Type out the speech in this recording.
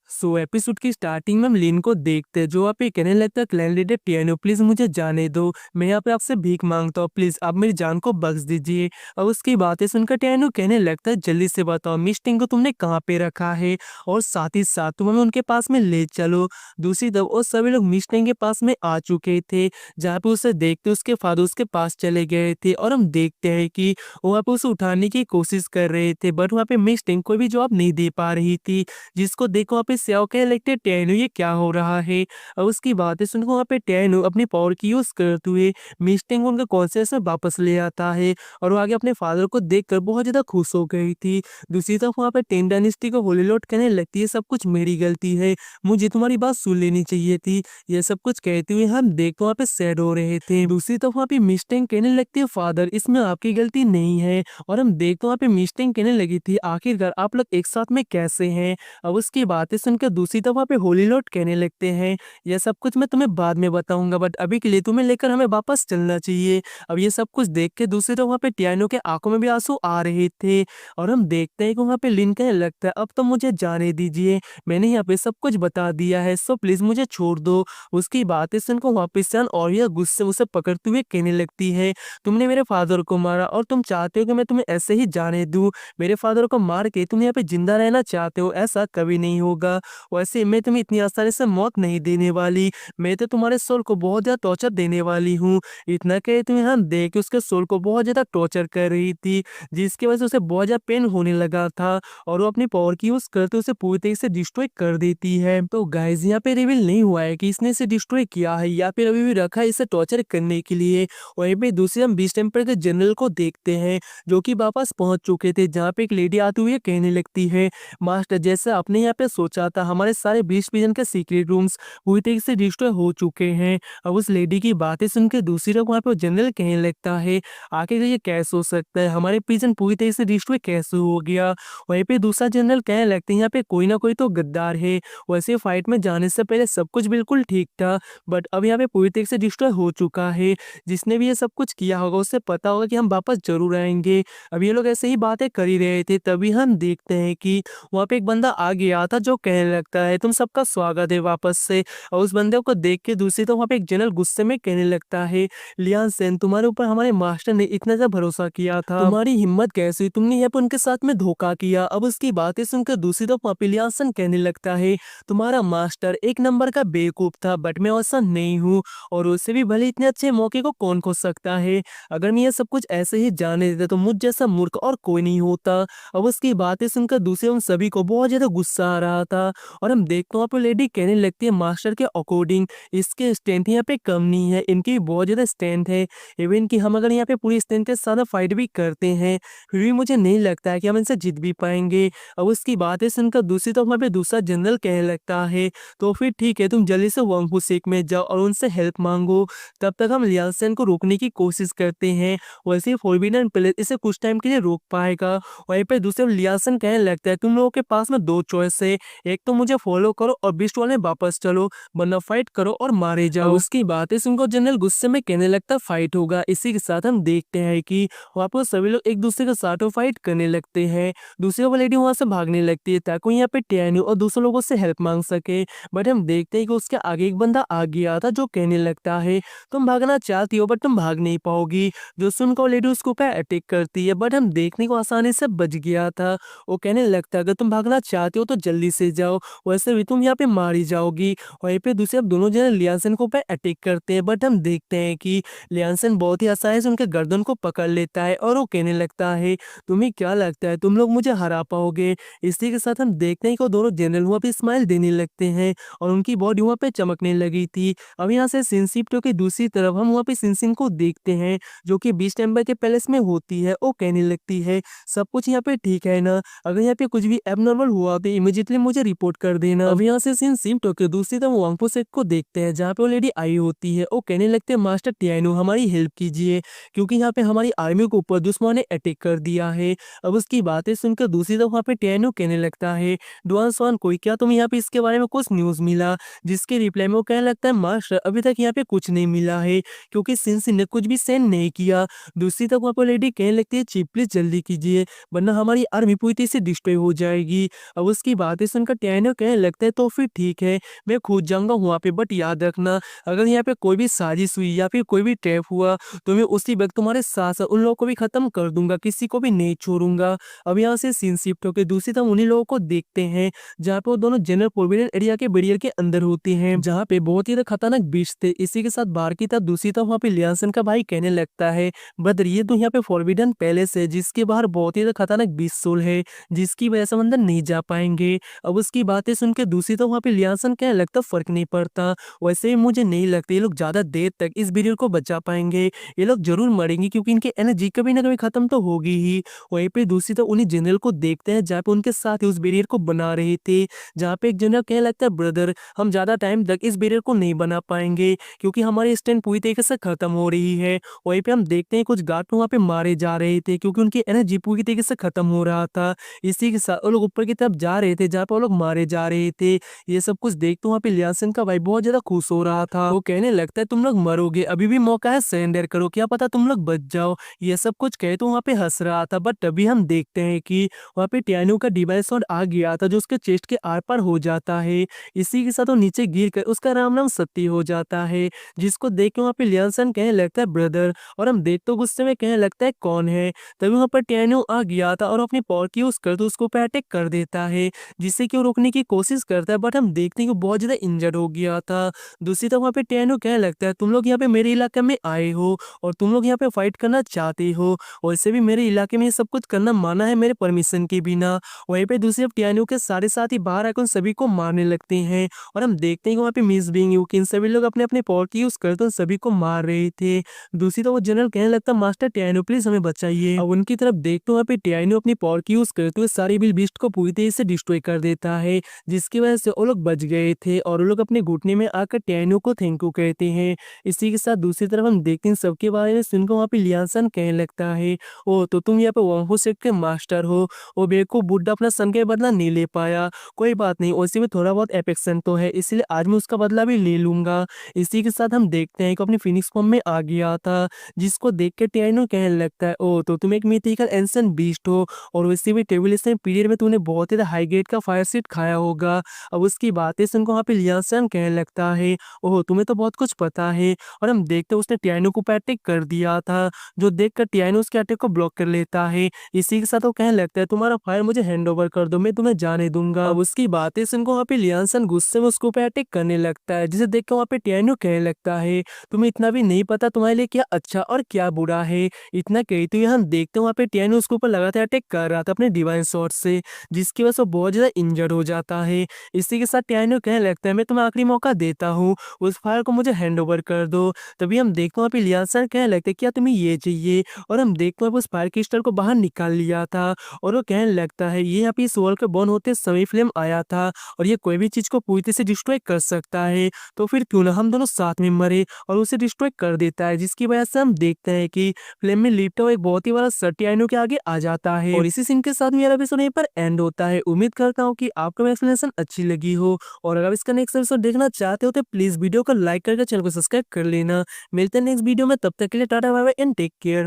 Episode की starting में हम लिन को देखते हैं जो वहाँ पे कहने लगता है क्लैन लीडर टियानो प्लीज मुझे जाने दो, मैं यहाँ पे आपसे भीख मांगता हूँ, प्लीज आप मेरी जान को बख्श दीजिए। और उसकी बातें सुनकर टियानो कहने लगता है जल्दी से बताओ मिस्टिंग को तुमने कहाँ पे रखा है और साथ ही साथ तुम हमें उनके पास में ले चलो। दूसरी तरफ और सभी लोग मिस्टिंग के पास में आ चुके थे जहाँ पे उसे देखते उसके फादर उसके पास चले गए थे और हम देखते हैं कि वो वहाँ पे उसे उठाने की कोशिश कर रहे थे बट वहाँ पे मिस्टिंग कोई भी जवाब नहीं दे पा रही थी, जिसको देखो वहाँ पे स्याओ कहने लगते टैनो ये क्या हो रहा है। और उसकी बातें सुनकर वहाँ पे टैनो अपनी पावर की यूज करते हुए मिस्टिंग को उनका कॉन्शियस में वापस ले आता है और वो आगे अपने फादर को देखकर बहुत ज्यादा खुश हो गई थी। दूसरी तरफ वहाँ पे टेन डायनेस्टी को होली लॉर्ड कहने लगती है सब कुछ मेरी गलती है, मुझे तुम्हारी बात सुन लेनी चाहिए थी। ये सब कुछ कहते हुए हम देखते वहाँ पे सैड हो रहे थे। दूसरी तरफ वहाँ पे मिस्टिंग कहने लगती है फादर इसमें आपकी गलती नहीं है। और हम देखते वहाँ पे मिस्टिंग कहने लगी थी आखिरकार आप लोग एक साथ में कैसे हैं। अब उसकी बातें सुनकर दूसरी तरफ वहाँ पे होली लॉर्ड कहने लगते हैं यह सब कुछ मैं तुम्हें बाद में बताऊंगा बट अभी के लिए तुम्हें लेकर हमें वापस चलना चाहिए। अब ये सब कुछ देख के दूसरी तरफ वहाँ पे टियानो के आंखों में भी आंसू आ रहे थे और हम देखते हैं कि वहाँ पे लिन कहने लगता है अब तो मुझे जाने दीजिए, मैंने यहाँ पे सब कुछ बता दिया है सो प्लीज मुझे छोड़ दो। उसकी बातें सुनकर वापस जान और यह गुस्से उसे पकड़ते हुए कहने लगती है तुमने मेरे फादर को मारा और तुम चाहते हो कि मैं तुम्हें ऐसे ही जाने दूं, मेरे फादर को मार के तुम यहाँ पे जिंदा रहना चाहते हो, ऐसा कभी नहीं होगा। वैसे मैं तुम्हें इतनी आसानी से मौत नहीं देने वाली, मैं तो तुम्हारे सोल को बहुत ज्यादा टॉर्चर देने वाली हूँ। इतना कहे तुम्हें हम देख के उसके सोल को बहुत ज्यादा टॉर्चर कर रही थी जिसकी वजह से उसे बहुत ज्यादा पेन होने लगा था और वो अपनी पावर की यूज करते उसे पूरी तरीके से डिस्ट्रॉय कर देती है। तो गाइस यहाँ पे रिवील नहीं हुआ है कि इसने इसे डिस्ट्रॉय किया है या फिर अभी भी रखा है इसे टॉर्चर करने के लिए। वहीं पे दूसरे हम बीच टेम्पर के जनरल को देखते हैं जो कि वापस पहुंच चुके थे जहाँ पे एक लेडी आती हुई कहने लगती है मास्टर जैसा आपने यहाँ पे सोचा था हमारे सारे बीच प्रिजन के सीक्रेट रूम्स पूरी तरीके से डिस्ट्रॉय हो चुके हैं। अब उस लेडी की बातें सुनकर दूसरी तरफ वहाँ पे जनरल कहने लगता है आखिर ये कैसे हो सकता है, हमारे प्रिजन पूरी तरीके से डिस्ट्रॉय कैसे हो गया। वहीं पे दूसरा जनरल कहने लगते हैं यहाँ पे कोई ना कोई तो गद्दार है, वैसे फाइट में जाने से पहले सब कुछ बिल्कुल ठीक था बट अब यहाँ पे पूरी तरीके से डिस्ट्रॉय हो चुका है, जिसने भी ये सब कुछ किया होगा उससे पता होगा कि हम वापस जरूर आएंगे। अब ये लोग ऐसे ही बातें कर ही रहे थे तभी हम देखते हैं कि वहाँ पे एक बंदा आ गया था जो कहने लगता है तुम सबका स्वागत है वापस से। और उस बंदे को देख के दूसरी तो वहाँ पे एक जनरल गुस्से में कहने लगता है लियान सेन तुम्हारे ऊपर हमारे मास्टर ने इतना ज्यादा भरोसा किया था, तुम्हारी हिम्मत कैसी हुई, तुमने यहाँ पे उनके साथ में धोखा किया। अब उसकी बातें सुनकर दूसरी तरफ वहाँ पे लियान सेन कहने लगता है तुम्हारा मास्टर एक नंबर का बेवकूफ था बट मैं ऐसा नहीं हूँ और उससे भी भले इतने अच्छे मौके को कौन खो सकता है, अगर मैं ये सब कुछ ऐसे ही जाने देता तो मुझ जैसा मूर्ख और कोई नहीं होता। अब उसकी बातें सुनकर दूसरे उन सभी को बहुत ज्यादा गुस्सा आ रहा था और हम देखते वहाँ पे लेडी कहने लगती है मास्टर के अकॉर्डिंग इसके स्ट्रेंथ यहाँ पे कम नहीं है, इनकी भी बहुत ज्यादा स्ट्रेंथ है, इवन कि हम अगर यहाँ पे पूरी स्ट्रेंथ के साथ फाइट भी करते हैं फिर भी मुझे नहीं लगता है कि हम इनसे जीत भी पाएंगे। अब उसकी बातें सुनकर दूसरी तरफ वहाँ पे दूसरा जनरल कहने लगता है तो फिर ठीक है तुम जल्दी से वांगफू सेक में जाओ और उनसे हेल्प मांगो, तब तक हम लियान सेन को रोकने की कोशिश करते हैं, वैसे फॉरबिडन पैलेस इसे कुछ टाइम के लिए रोक पाएगा। वहीं पे दूसरे लियान सेन कहने लगता है तुम लोगों के पास में दो चॉइस है, एक तो मुझे फॉलो करो और बीस्ट वाले वापस चलो वरना फाइट करो और मारे जाओ। उसकी बातें सुनकर जनरल गुस्से में कहने लगता फाइट होगा। इसी के साथ हम देखते हैं कि वहाँ पर सभी लोग एक दूसरे के साथ फाइट करने लगते हैं। दूसरी वो लेडी वहाँ से भागने लगती है ताकि यहाँ पे टैन्यू और दूसरे लोगों से हेल्प मांग सके बट हम देखते हैं कि उसके आगे एक बंदा आ गया था जो कहने लगता है तुम भागना चाहती हो बट तुम भाग नहीं पाओगी, जो सुनकर लेडी उसके ऊपर अटैक करती है बट हम देखने को आसानी से बच गया था। वो कहने लगता है अगर तुम भागना चाहते हो तो जल्दी से जाओ वैसे भी तुम यहाँ पे मारी जाओगी। वहीं पे दूसरे अब दोनों जने लियानसन को ऊपर अटैक करते हैं बट हम देखते हैं कि लियानसन बहुत ही आसानी से उनके गर्दन को पकड़ लेता है और वो कहने लगता है तुम्हें क्या लगता है तुम लोग मुझे हरा पाओगे। इसी के साथ हम देखते हैं कि वो दोनों जनरल वहाँ पे स्माइल देने लगते हैं और उनकी बॉडी वहाँ पे चमकने लगी थी। अब यहाँ से सिंसिप्टो की दूसरी तरफ हम वहाँ पे सिंसिन को देखते हैं जो कि बीच टेम्पर के पैलेस में होती है। वो कहने लगती है सब कुछ यहाँ पे ठीक है ना, अगर यहाँ पे कुछ भी एबनॉर्मल हुआ तो इमीडिएटली मुझे रिपोर्ट कर देना। अब यहाँ से सिंसिप्टो के दूसरी तरफ वांगफू सेक को देखते हैं जहाँ पे वो लेडी आई होती है। वो कहने लगते हैं मास्टर टियानो हमारी हेल्प कीजिए क्योंकि यहाँ पे हमारी आर्मी के ऊपर दुश्मन ने अटैक कर दिया है। अब उसकी बातें सुनकर दूसरी तरफ वहाँ पे टियानो कहने लगता है डुआन स्वान कोई क्या तुम्हें यहाँ पे इसके बारे में कुछ न्यूज मिला, जिसके रिप्लाई में वो कहने लगता है मास्टर अभी तक यहाँ पे कुछ नहीं मिला है क्योंकि सिंसिन ने कुछ भी सेंड नहीं किया। दूसरी तरफ वहाँ पर लेडी कहने लगती है चीफ प्लीज जल्दी कीजिए वरना हमारी आर्मी पूरी तरह से डिस्ट्रॉय हो जाएगी। अब उसकी बातें सुनकर टियानो कहने लगता है तो फिर ठीक है, मैं खुद जाऊँगा वहाँ पे, बट याद रखना अगर यहाँ पे कोई भी साजिश हुई या फिर कोई भी ट्रैप हुआ तो मैं उसी वक़्त तुम्हारे साथ-साथ उन लोगों को भी ख़त्म कर दूँगा, किसी को भी नहीं छोड़ूँगा। अब यहाँ से सीन शिफ्ट होके दूसरी तरफ उन्हीं लोगों को देखते हैं, जहाँ पे वो दोनों जनरल फोरबिडन एरिया के बैरियर के अंदर होते हैं, जहाँ पे बहुत ही ज़्यादा खतरनाक बीस्ट थे। इसी के साथ बाहर की तरफ दूसरी तरफ वहाँ पे लियांसन का भाई कहने लगता है, ब्रदर ये तो यहाँ पे फोरबिडन पैलेस है, जिसके बाहर बहुत ही ज़्यादा खतरनाक बीस्ट सोल है, जिसकी वजह से हम अंदर नहीं जा पाएँगे। अब उसकी बातें सुन के दूसरी तरफ वहाँ पे लियांसन कहने लगता फ़र्क नहीं पड़ता, वैसे ही मुझे नहीं लगता ये लोग ज़्यादा देर तक इस बैरियर को बचा पाएँगे। ये लोग ज़रूर मरेंगे क्योंकि इनकी एनर्जी कभी ना कभी खत्म तो होगी ही। वहीं पे दूसरी तरफ उन्हीं जनरल को देखते हैं जहाँ पे उनके साथ ही उस बैरियर को बना रहे थे, जहाँ पे एक जनरल कहने लगता है, ब्रदर हम ज़्यादा टाइम तक इस बैरियर को नहीं बना पाएँगे क्योंकि हमारी स्ट्रेंथ पूरी तरीके से खत्म हो रही है। वहीं पे हम देखते हैं कुछ गार्ड वहाँ पे मारे जा रहे थे क्योंकि उनकी एनर्जी पूरी तरीके से खत्म हो रहा था। इसी के साथ वो लोग ऊपर की तरफ जा रहे थे जहाँ पे वो लोग मारे जा रहे थे। ये सब कुछ देख तो वहाँ पे लियांसन का भाई बहुत ज़्यादा खुश हो रहा था। वो कहने लगता है तुम लोग मरोगे, अभी भी मौका है, सरेंडर करो, क्या पता तुम लोग बच जाओ। ये सब कुछ कहे तो वहाँ पे हँस रहा था, बट तभी हम देखते हैं कि वहाँ पे टियानो का डिवाइस शॉट आ गया था जो उसके चेस्ट के आर-पार हो जाता है। इसी के साथ वो नीचे गिर कर उसका राम-नाम सत्य हो जाता है, जिसको देख के वहाँ पे लियांसन कहने लगता है ब्रदर, और हम देख तो गुस्से में कहने लगता है कौन है। तभी वहाँ पर टियानो आ गया था और अपनी पावर की यूज़ करते उसके ऊपर अटैक कर देता है, जिससे कि वो रोकने की कोशिश करता है, बट हम देखते हैं कि वो बहुत ज़्यादा इंजर्ड हो गया था। दूसरी तरफ वहाँ पे टियानो कहने लगता है तुम लोग यहाँ पे मेरे इलाके में आए हो और तुम लोग यहाँ पे फाइट करना चाहते हो, वैसे भी मेरे इलाके में ये सब कुछ करना माना है मेरे परमिशन के बिना। वहीं पे दूसरी तरफ टियानो के सारे साथी बाहर आकर उन सभी को मारने लगते हैं और हम देखते हैं कि वहाँ पे मिस बीइंग यूकिन सभी लोग अपने अपने पावर की यूज़ करते उन सभी को मार रहे थे। दूसरी तरफ वो जनरल कहने लगता मास्टर टियानो प्लीज हमें बचाइए। अब उनकी तरफ देखते वहाँ पे टियानो अपनी पावर की यूज़ करते हुए सारी बिल बीस्ट को पूरी तरीके से डिस्ट्रॉय कर देता है, जिसकी वजह से वो लोग बच गए थे और वो लोग अपने घुटने में आकर टियानो को थैंक यू कहते हैं। इसी के साथ दूसरी तरफ हम देखते हैं सबके बारे में सुनकर वहाँ पे लियांसन कहने लगता है, ओ तो तुम यहाँ पे वॉन्गफू सेक्ट के मास्टर हो, वो बेवकूफ बुड्ढा अपना सन का बदला नहीं ले पाया, कोई बात नहीं, वैसे भी थोड़ा बहुत एफेक्शन तो है, इसलिए आज मैं उसका बदला भी ले लूंगा। इसी के साथ हम देखते हैं कि अपनी फिनिक्स फॉर्म में आ गया था, जिसको देख के टियानो कहने लगता है, ओ तो तुम एक मिथिकल एंशिएंट बीस्ट हो और वैसे भी ट्यूबुलेशन पीरियड में तूने बहुत ही हाई ग्रेड का फायर सीट खाया होगा। अब उसकी बातें सुनकर वहाँ पे लियांसन कहने लगता है, ओह तुम्हें तो बहुत कुछ पता है, और हम देखते हैं उसने टियानो को अटैक कर दिया था, जो देखकर टियानो उसके अटैक को ब्लॉक कर लेता है। इसी के साथ वो कहने लगता है तुम्हारा फायर मुझे हैंड ओवर कर दो, मैं तुम्हें जाने दूंगा। अब उसकी बातें सुनकर वहाँ पे लियांसन गुस्से में उसके ऊपर अटैक करने लगता है, जिसे देख कर वहाँ पे टियानो कहने लगता है तुम्हें इतना भी नहीं पता तुम्हारे लिए क्या अच्छा और क्या बुरा है। इतना कहते हुए हम देखते हैं वहाँ पे टियानो उसके ऊपर लगातार अटैक कर रहा था अपने डिवाइन शॉट से, जिसकी वजह से वो बहुत ज्यादा इंजर्ड हो जाता है। इसी के साथ टियानो कहने लगता है मैं तुम्हें आखिरी मौका देता हूँ, उस फायर को मुझे हैंड ओवर कर दो। तभी हम देखते हैं वहाँ पे लियांसन कहने लगता है क्या तुम्हें ये चाहिए, और हम देखते हैं उस फायर क्रिस्टल को बाहर निकाल लिया था और वो कहने लगता है ये यहाँ पे इस वर्ल्ड के बॉर्न होते समय फ्लेम आया था और ये कोई भी चीज को पूरी तरह से डिस्ट्रॉय कर सकता है, तो फिर क्यों ना हम दोनों साथ में मरे, और उसे डिस्ट्रॉय कर देता है, जिसकी वजह से हम देखते हैं कि फ्लेम में लिपटा हुआ एक बहुत ही बड़ा टियानो के आगे आ जाता है। और इसी सीन के साथ मेरा एपिसोड यहीं पर एंड होता है। उम्मीद करता हूँ कि आपको एक्सप्लेनेशन अच्छी लगी हो, और अगर इसका नेक्स्ट एपिसोड देखना चाहते हो तो प्लीज वीडियो को लाइक करके चैनल को सब्सक्राइब कर लेना। मिलते हैं नेक्स्ट वीडियो में, तब तक के लिए tata bye bye and take care.